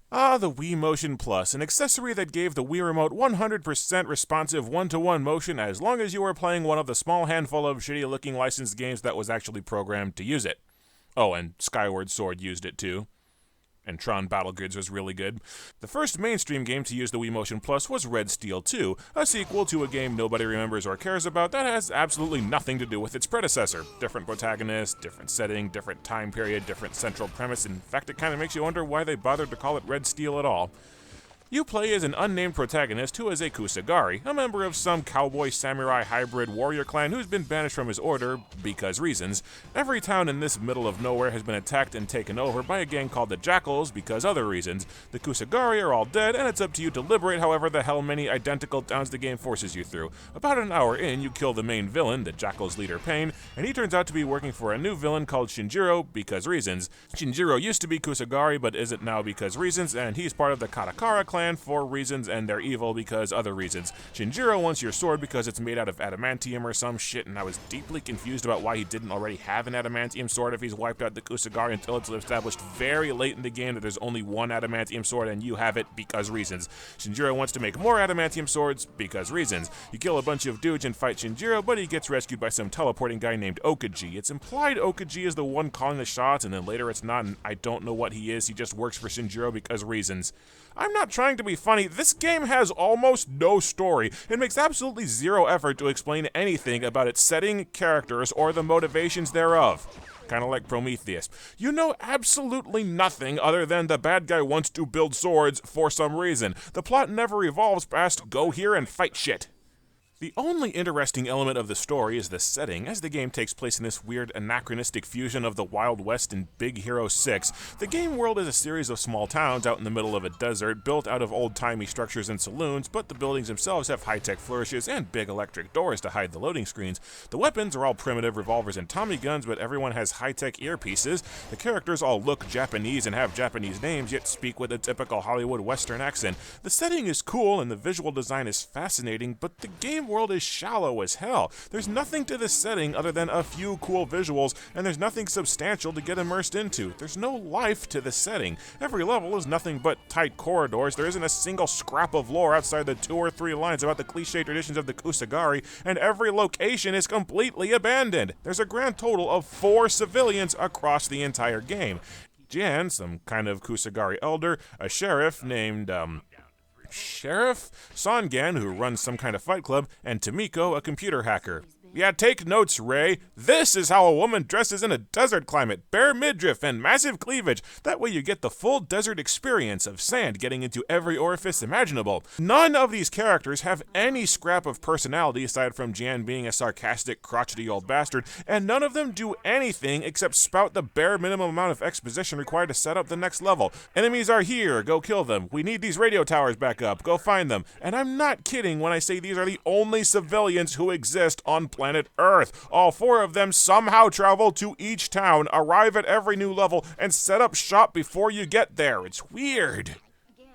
Ah, the Wii Motion Plus, an accessory that gave the Wii Remote 100% responsive one-to-one motion as long as you were playing one of the small handful of shitty-looking licensed games that was actually programmed to use it. Oh, and Skyward Sword used it too. And Tron Battlegrids was really good. The first mainstream game to use the Wii Motion Plus was Red Steel 2, a sequel to a game nobody remembers or cares about that has absolutely nothing to do with its predecessor. Different protagonist, different setting, different time period, different central premise. In fact, it kind of makes you wonder why they bothered to call it Red Steel at all. You play as an unnamed protagonist who is a Kusagari, a member of some cowboy-samurai hybrid warrior clan who's been banished from his order because reasons. Every town in this middle of nowhere has been attacked and taken over by a gang called the Jackals because other reasons. The Kusagari are all dead, and it's up to you to liberate however the hell many identical towns the game forces you through. About an hour in, you kill the main villain, the Jackals leader Pain, and he turns out to be working for a new villain called Shinjiro because reasons. Shinjiro used to be Kusagari but isn't now because reasons, and he's part of the Katakara clan for reasons, and they're evil because other reasons. Shinjiro wants your sword because it's made out of adamantium or some shit, and I was deeply confused about why he didn't already have an adamantium sword if he's wiped out the Kusagari until it's established very late in the game that there's only one adamantium sword and you have it because reasons. Shinjiro wants to make more adamantium swords because reasons. You kill a bunch of dudes and fight Shinjiro, but he gets rescued by some teleporting guy named Okaji. It's implied Okaji is the one calling the shots, and then later it's not, and I don't know what he is. He just works for Shinjiro because reasons. I'm not trying to be funny, this game has almost no story. It makes absolutely zero effort to explain anything about its setting, characters, or the motivations thereof. Kind of like Prometheus. You know absolutely nothing other than the bad guy wants to build swords for some reason. The plot never evolves past go here and fight shit. The only interesting element of the story is the setting, as the game takes place in this weird anachronistic fusion of the Wild West and Big Hero 6. The game world is a series of small towns out in the middle of a desert, built out of old-timey structures and saloons, but the buildings themselves have high-tech flourishes and big electric doors to hide the loading screens. The weapons are all primitive revolvers and Tommy guns, but everyone has high-tech earpieces. The characters all look Japanese and have Japanese names, yet speak with a typical Hollywood Western accent. The setting is cool and the visual design is fascinating, but the game world is shallow as hell. There's nothing to this setting other than a few cool visuals, and there's nothing substantial to get immersed into. There's no life to the setting. Every level is nothing but tight corridors. There isn't a single scrap of lore outside the 2 or 3 lines about the cliche traditions of the Kusagari, and every location is completely abandoned. There's a grand total of 4 civilians across the entire game. Jan, some kind of Kusagari elder, a sheriff named, Sheriff? Sangan, who runs some kind of fight club, and Tomiko, a computer hacker. Yeah, take notes, Ray. This is how a woman dresses in a desert climate. Bare midriff and massive cleavage. That way you get the full desert experience of sand getting into every orifice imaginable. None of these characters have any scrap of personality aside from Jan being a sarcastic, crotchety old bastard, and none of them do anything except spout the bare minimum amount of exposition required to set up the next level. Enemies are here, go kill them. We need these radio towers back up, go find them. And I'm not kidding when I say these are the only civilians who exist on planet Earth. All 4 of them somehow travel to each town, arrive at every new level, and set up shop before you get there. It's weird.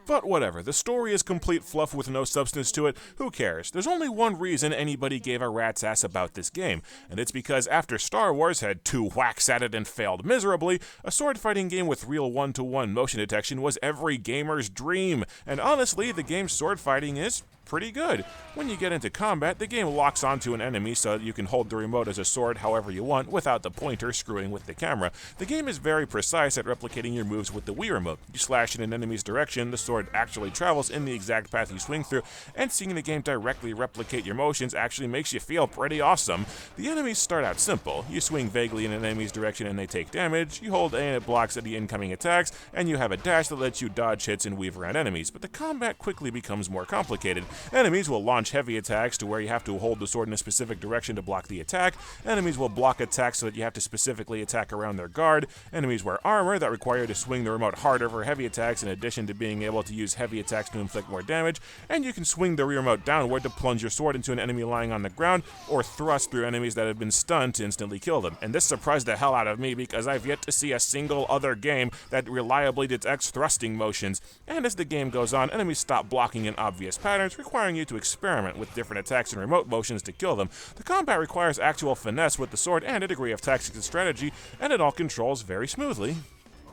But whatever, the story is complete fluff with no substance to it. Who cares? There's only one reason anybody gave a rat's ass about this game, and it's because after Star Wars had 2 whacks at it and failed miserably, a sword fighting game with real one-to-one motion detection was every gamer's dream. And honestly, the game's sword fighting is pretty good. When you get into combat, the game locks onto an enemy so that you can hold the remote as a sword however you want without the pointer screwing with the camera. The game is very precise at replicating your moves with the Wii Remote. You slash in an enemy's direction, the sword actually travels in the exact path you swing through, and seeing the game directly replicate your motions actually makes you feel pretty awesome. The enemies start out simple. You swing vaguely in an enemy's direction and they take damage, you hold A and it blocks any incoming attacks, and you have a dash that lets you dodge hits and weave around enemies, but the combat quickly becomes more complicated. Enemies will launch heavy attacks to where you have to hold the sword in a specific direction to block the attack. Enemies will block attacks so that you have to specifically attack around their guard. Enemies wear armor that require you to swing the remote harder for heavy attacks in addition to being able to use heavy attacks to inflict more damage. And you can swing the remote downward to plunge your sword into an enemy lying on the ground or thrust through enemies that have been stunned to instantly kill them. And this surprised the hell out of me because I've yet to see a single other game that reliably detects thrusting motions. And as the game goes on, enemies stop blocking in obvious patterns, requiring you to experiment with different attacks and remote motions to kill them. The combat requires actual finesse with the sword and a degree of tactics and strategy, and it all controls very smoothly.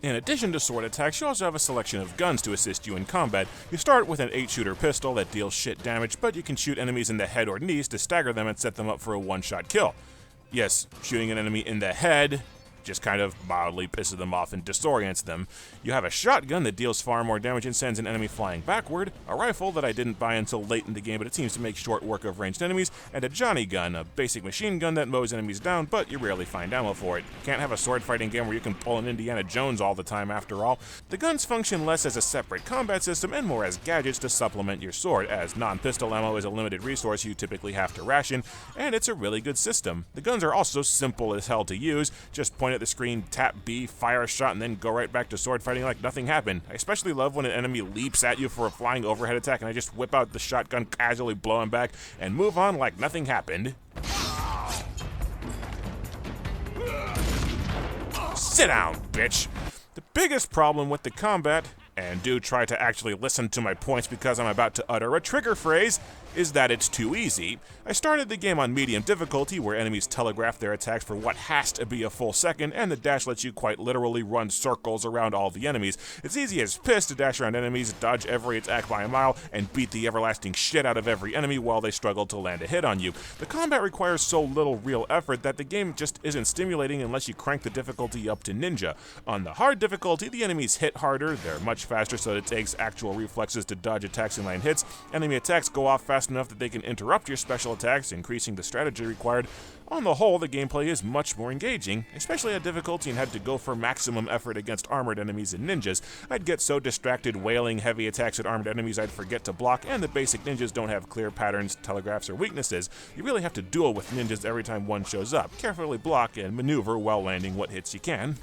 In addition to sword attacks, you also have a selection of guns to assist you in combat. You start with an 8-shooter pistol that deals shit damage, but you can shoot enemies in the head or knees to stagger them and set them up for a one-shot kill. Yes, shooting an enemy in the head just kind of mildly pisses them off and disorients them. You have a shotgun that deals far more damage and sends an enemy flying backward, a rifle that I didn't buy until late in the game but it seems to make short work of ranged enemies, and a Johnny gun, a basic machine gun that mows enemies down but you rarely find ammo for it. Can't have a sword fighting game where you can pull an Indiana Jones all the time after all. The guns function less as a separate combat system and more as gadgets to supplement your sword, as non-pistol ammo is a limited resource you typically have to ration, and it's a really good system. The guns are also simple as hell to use, just point at the screen, tap B, fire a shot, and then go right back to sword fighting like nothing happened. I especially love when an enemy leaps at you for a flying overhead attack and I just whip out the shotgun, casually blow him back, and move on like nothing happened. Sit down, bitch! The biggest problem with the combat, and do try to actually listen to my points because I'm about to utter a trigger phrase, is that it's too easy. I started the game on medium difficulty, where enemies telegraph their attacks for what has to be a full second, and the dash lets you quite literally run circles around all the enemies. It's easy as piss to dash around enemies, dodge every attack by a mile, and beat the everlasting shit out of every enemy while they struggle to land a hit on you. The combat requires so little real effort that the game just isn't stimulating unless you crank the difficulty up to ninja. On the hard difficulty, the enemies hit harder, they're much faster so that it takes actual reflexes to dodge attacks and land hits. Enemy attacks go off fast enough that they can interrupt your special attacks, increasing the strategy required. On the whole, the gameplay is much more engaging, especially at difficulty and had to go for maximum effort against armored enemies and ninjas. I'd get so distracted wailing heavy attacks at armored enemies I'd forget to block, and the basic ninjas don't have clear patterns, telegraphs, or weaknesses. You really have to duel with ninjas every time one shows up, carefully block and maneuver while landing what hits you can.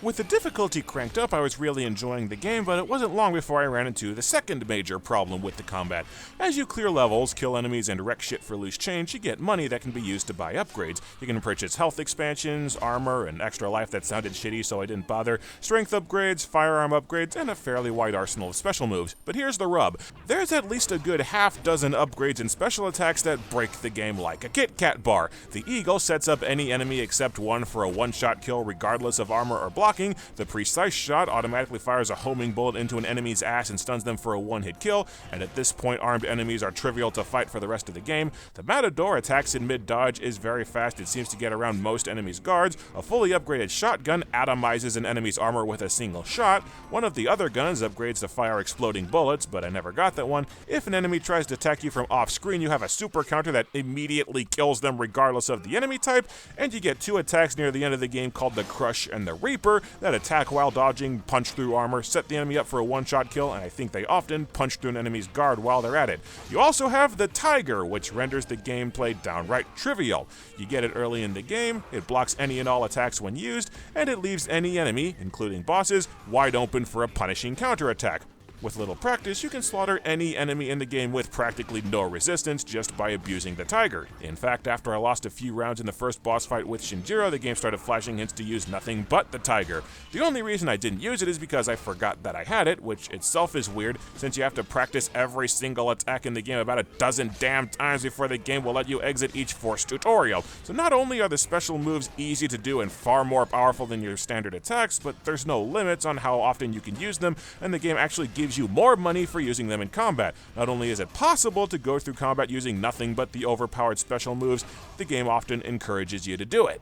With the difficulty cranked up, I was really enjoying the game, but it wasn't long before I ran into the second major problem with the combat. As you clear levels, kill enemies, and wreck shit for loose change, you get money that can be used to buy upgrades. You can purchase health expansions, armor, and extra life that sounded shitty so I didn't bother, strength upgrades, firearm upgrades, and a fairly wide arsenal of special moves. But here's the rub. There's at least a good half dozen upgrades and special attacks that break the game like a Kit Kat bar. The Eagle sets up any enemy except one for a one-shot kill regardless of armor or blocking. The Precise Shot automatically fires a homing bullet into an enemy's ass and stuns them for a one-hit kill, and at this point armed enemies are trivial to fight for the rest of the game. The Matador attacks in mid-dodge, is very fast, it seems to get around most enemies' guards. A fully upgraded shotgun atomizes an enemy's armor with a single shot. One of the other guns upgrades to fire exploding bullets, but I never got that one. If an enemy tries to attack you from off-screen, you have a super counter that immediately kills them regardless of the enemy type, and you get two attacks near the end of the game called the Crush and the Reaper that attack while dodging, punch through armor, set the enemy up for a one-shot kill, and I think they often punch through an enemy's guard while they're at it. You also have the Tiger, which renders the gameplay downright trivial. You get it early in the game, it blocks any and all attacks when used, and it leaves any enemy, including bosses, wide open for a punishing counterattack. With little practice, you can slaughter any enemy in the game with practically no resistance just by abusing the Tiger. In fact, after I lost a few rounds in the first boss fight with Shinjiro, the game started flashing hints to use nothing but the Tiger. The only reason I didn't use it is because I forgot that I had it, which itself is weird, since you have to practice every single attack in the game about a dozen damn times before the game will let you exit each forced tutorial. So not only are the special moves easy to do and far more powerful than your standard attacks, but there's no limits on how often you can use them, and the game actually gives you more money for using them in combat. Not only is it possible to go through combat using nothing but the overpowered special moves, the game often encourages you to do it.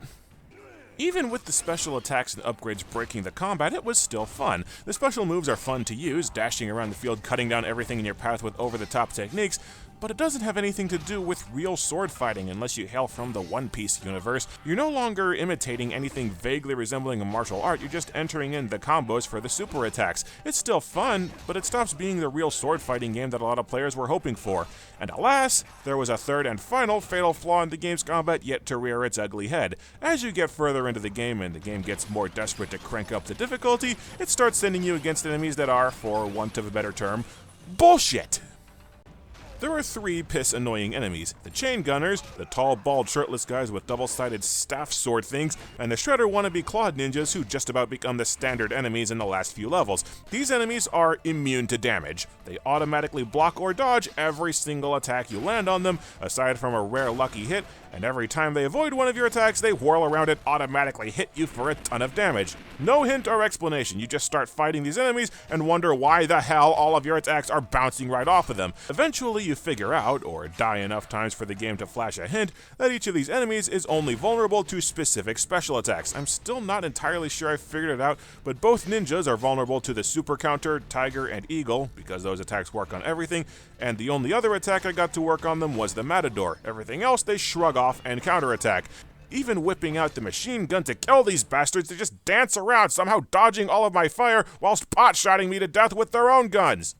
Even with the special attacks and upgrades breaking the combat, it was still fun. The special moves are fun to use, dashing around the field, cutting down everything in your path with over-the-top techniques, but it doesn't have anything to do with real sword fighting unless you hail from the One Piece universe. You're no longer imitating anything vaguely resembling a martial art, you're just entering in the combos for the super attacks. It's still fun, but it stops being the real sword fighting game that a lot of players were hoping for. And alas, there was a third and final fatal flaw in the game's combat yet to rear its ugly head. As you get further into the game and the game gets more desperate to crank up the difficulty, it starts sending you against enemies that are, for want of a better term, bullshit. There are three piss-annoying enemies: the chain gunners, the tall, bald, shirtless guys with double-sided staff sword things, and the shredder wannabe clawed ninjas who just about become the standard enemies in the last few levels. These enemies are immune to damage. They automatically block or dodge every single attack you land on them, aside from a rare lucky hit, and every time they avoid one of your attacks, they whirl around and automatically hit you for a ton of damage. No hint or explanation, you just start fighting these enemies and wonder why the hell all of your attacks are bouncing right off of them. Eventually you figure out, or die enough times for the game to flash a hint, that each of these enemies is only vulnerable to specific special attacks. I'm still not entirely sure I figured it out, but both ninjas are vulnerable to the super counter, tiger, and eagle, because those attacks work on everything, and the only other attack I got to work on them was the matador. Everything else they shrug off and counterattack. Even whipping out the machine gun to kill these bastards, they just dance around, somehow dodging all of my fire whilst pot-shotting me to death with their own guns.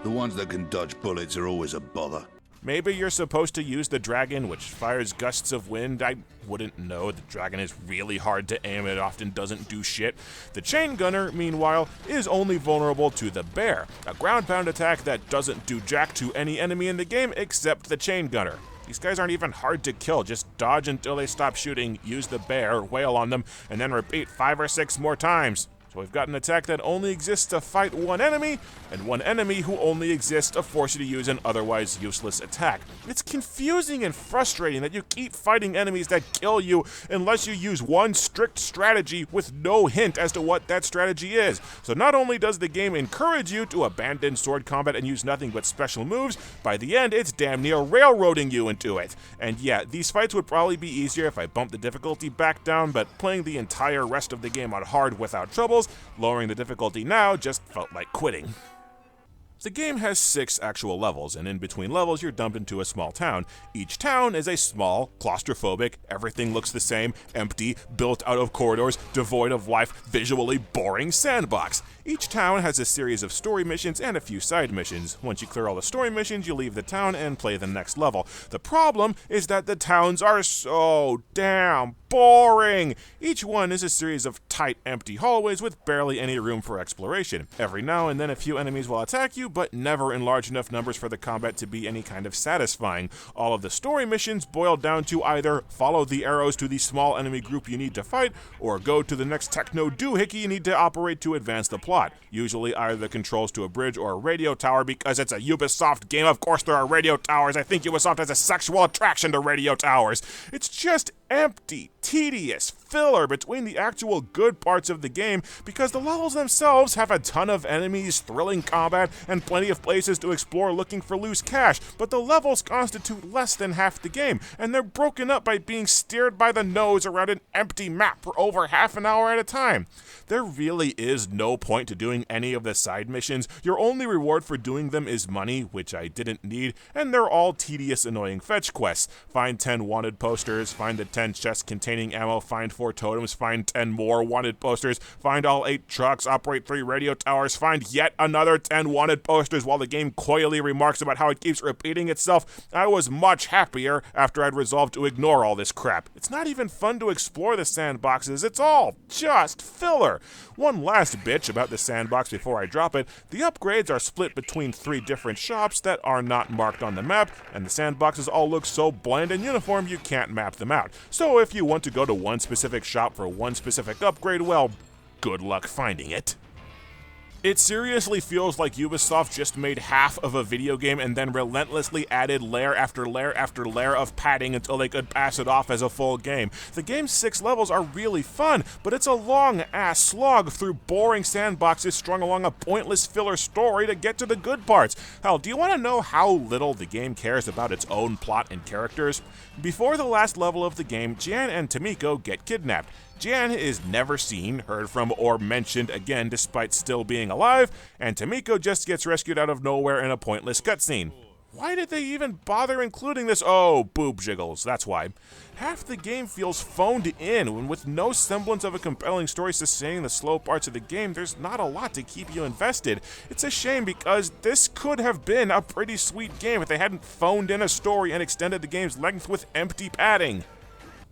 The ones that can dodge bullets are always a bother. Maybe you're supposed to use the dragon, which fires gusts of wind. I wouldn't know. The dragon is really hard to aim, and it often doesn't do shit. The chain gunner, meanwhile, is only vulnerable to the bear, a ground-pound attack that doesn't do jack to any enemy in the game except the chain gunner. These guys aren't even hard to kill. Just dodge until they stop shooting, use the bear, wail on them, and then repeat 5 or 6 more times. So we've got an attack that only exists to fight one enemy, and one enemy who only exists to force you to use an otherwise useless attack. It's confusing and frustrating that you keep fighting enemies that kill you unless you use one strict strategy with no hint as to what that strategy is. So not only does the game encourage you to abandon sword combat and use nothing but special moves, by the end it's damn near railroading you into it. And yeah, these fights would probably be easier if I bumped the difficulty back down, but playing the entire rest of the game on hard without troubles, lowering the difficulty now just felt like quitting. The game has 6 actual levels, and in between levels you're dumped into a small town. Each town is a small, claustrophobic, everything looks the same, empty, built out of corridors, devoid of life, visually boring sandbox. Each town has a series of story missions and a few side missions. Once you clear all the story missions, you leave the town and play the next level. The problem is that the towns are so damn boring. Each one is a series of tight, empty hallways with barely any room for exploration. Every now and then a few enemies will attack you, but never in large enough numbers for the combat to be any kind of satisfying. All of the story missions boil down to either follow the arrows to the small enemy group you need to fight, or go to the next techno doohickey you need to operate to advance the plot. Usually either the controls to a bridge or a radio tower, because it's a Ubisoft game. Of course there are radio towers. I think Ubisoft has a sexual attraction to radio towers. It's just empty, tedious filler between the actual good parts of the game, because the levels themselves have a ton of enemies, thrilling combat, and plenty of places to explore looking for loose cash, but the levels constitute less than half the game, and they're broken up by being steered by the nose around an empty map for over half an hour at a time. There really is no point to doing any of the side missions. Your only reward for doing them is money, which I didn't need, and they're all tedious, annoying fetch quests. Find 10 wanted posters, find the 10 chests containing ammo, find 4 totems, find 10 more wanted posters, find all 8 trucks, operate 3 radio towers, find yet another 10 wanted posters, while the game coyly remarks about how it keeps repeating itself. I was much happier after I'd resolved to ignore all this crap. It's not even fun to explore the sandboxes, it's all just filler. One last bitch about the sandbox before I drop it: the upgrades are split between 3 different shops that are not marked on the map, and the sandboxes all look so bland and uniform you can't map them out. So if you want to go to one specific shop for one specific upgrade, well, good luck finding it. It seriously feels like Ubisoft just made half of a video game and then relentlessly added layer after layer after layer of padding until they could pass it off as a full game. The game's 6 levels are really fun, but it's a long-ass slog through boring sandboxes strung along a pointless filler story to get to the good parts. Hell, do you want to know how little the game cares about its own plot and characters? Before the last level of the game, Jan and Tomiko get kidnapped. Jan is never seen, heard from, or mentioned again despite still being alive, and Tomiko just gets rescued out of nowhere in a pointless cutscene. Why did they even bother including this? Oh, boob jiggles, that's why. Half the game feels phoned in, and with no semblance of a compelling story sustaining the slow parts of the game, there's not a lot to keep you invested. It's a shame, because this could have been a pretty sweet game if they hadn't phoned in a story and extended the game's length with empty padding.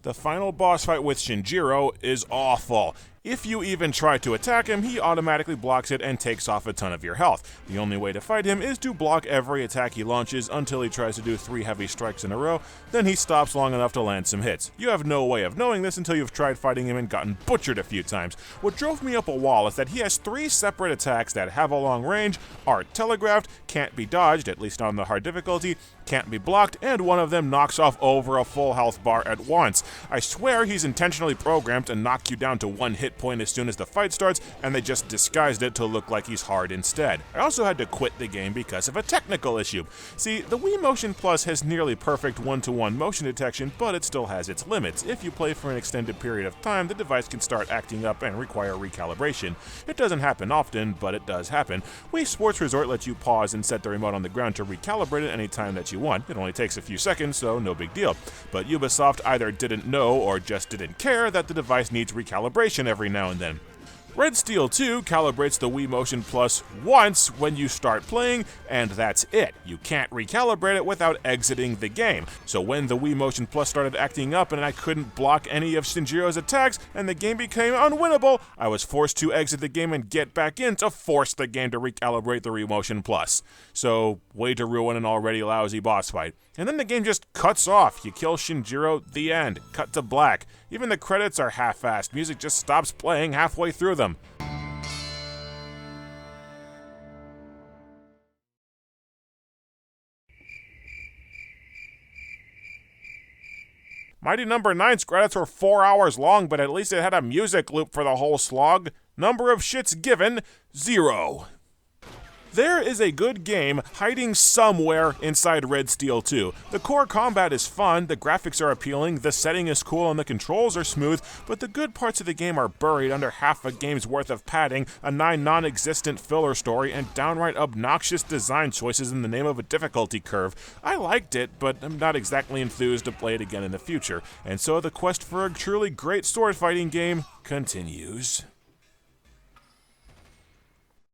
The final boss fight with Shinjiro is awful. If you even try to attack him, he automatically blocks it and takes off a ton of your health. The only way to fight him is to block every attack he launches until he tries to do 3 heavy strikes in a row, then he stops long enough to land some hits. You have no way of knowing this until you've tried fighting him and gotten butchered a few times. What drove me up a wall is that he has 3 separate attacks that have a long range, are telegraphed, can't be dodged, at least on the hard difficulty, can't be blocked, and one of them knocks off over a full health bar at once. I swear he's intentionally programmed to knock you down to 1 hit point as soon as the fight starts, and they just disguised it to look like he's hard instead. I also had to quit the game because of a technical issue. See, the Wii Motion Plus has nearly perfect one-to-one motion detection, but it still has its limits. If you play for an extended period of time, the device can start acting up and require recalibration. It doesn't happen often, but it does happen. Wii Sports Resort lets you pause and set the remote on the ground to recalibrate it any time that you want. It only takes a few seconds, so no big deal. But Ubisoft either didn't know or just didn't care that the device needs recalibration every now and then. Red Steel 2 calibrates the Wii Motion Plus once when you start playing, and that's it. You can't recalibrate it without exiting the game. So when the Wii Motion Plus started acting up and I couldn't block any of Shinjiro's attacks and the game became unwinnable, I was forced to exit the game and get back in to force the game to recalibrate the Wii Motion Plus. So, way to ruin an already lousy boss fight. And then the game just cuts off. You kill Shinjiro, the end. Cut to black. Even the credits are half-assed. Music just stops playing halfway through them. Mighty Number 9's credits were 4 hours long, but at least it had a music loop for the whole slog. Number of shits given, 0. There is a good game hiding somewhere inside Red Steel 2. The core combat is fun, the graphics are appealing, the setting is cool, and the controls are smooth, but the good parts of the game are buried under half a game's worth of padding, a 9 non-existent filler story, and downright obnoxious design choices in the name of a difficulty curve. I liked it, but I'm not exactly enthused to play it again in the future, and so the quest for a truly great sword fighting game continues.